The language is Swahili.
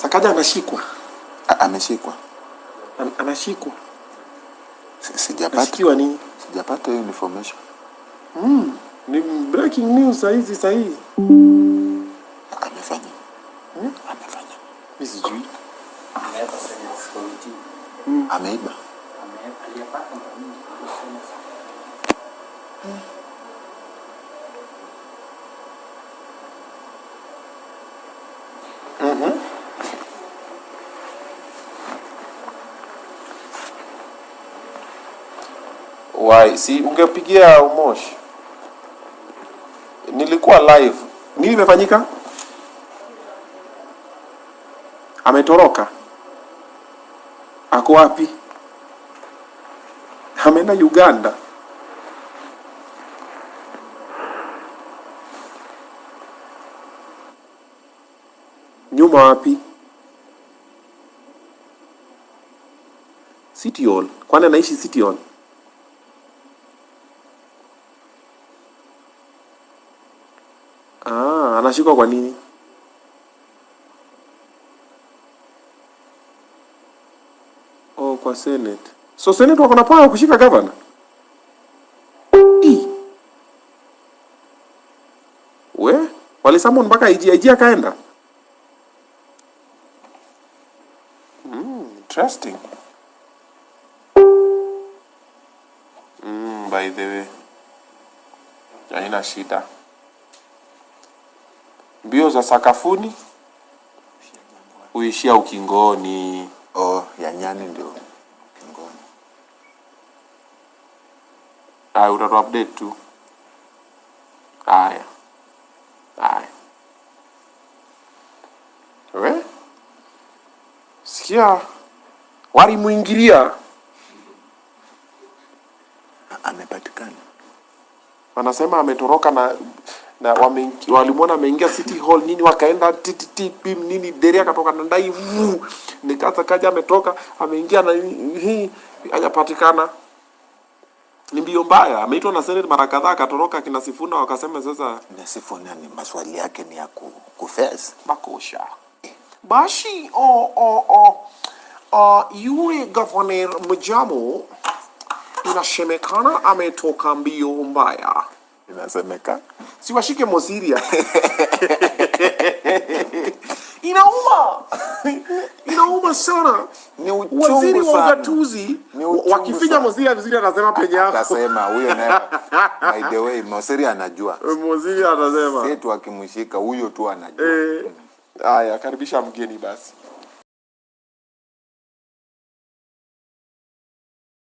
Sakaja anashikwa. Ameshikwa. Anashikwa. Sijapata. Shikiwa nini? Sijapata hiyo information. Ni breaking news sahihi. Amefanya. Amefanya. Mimi sijui. Ameiba. Why? Si ungepigia Umosh. Nilikuwa live. Nini imefanyika? Ametoroka. Ako wapi? Ameenda Uganda. Nyuma wapi? City Hall. Kwani anaishi City Hall? Anashikwa kwa nini? Oh, kwa Senate. So Senate wako na power kushika governor? We, walisamon mpaka IG akaenda? Interesting. By the way. Haina shida. Mbio za sakafuni huishia ukingoni. Oh, ya nyani ndio ukingoni. Utatu update tu. Haya. We? Sikia. Wali muingilia. Amepatikana. Wanasema ametoroka na walimwona ameingia City Hall nini, wakaenda bim nini, Deria akatoka na ndai nikata kaja ametoka ameingia na hii hajapatikana. Ni mbio mbaya. Ameitwa na Senate mara kadhaa akatoroka. Kina Sifuna wakasema sasa na Sifuna ni maswali yake ni ya kufes makosha. Bashi yule Governor Mujamo inasemekana ametoka mbio mbaya. Inasemekana si washike Moziria. Inauma sana. Ni uchungu waziri wa sana. Ugatuzi wakifinya Moziria vizuri anasema penye yako. Akasema huyo naye by the way Moziria anajua. Moziria anasema. Sisi tu akimshika huyo tu anajua. Haya, karibisha mgeni basi.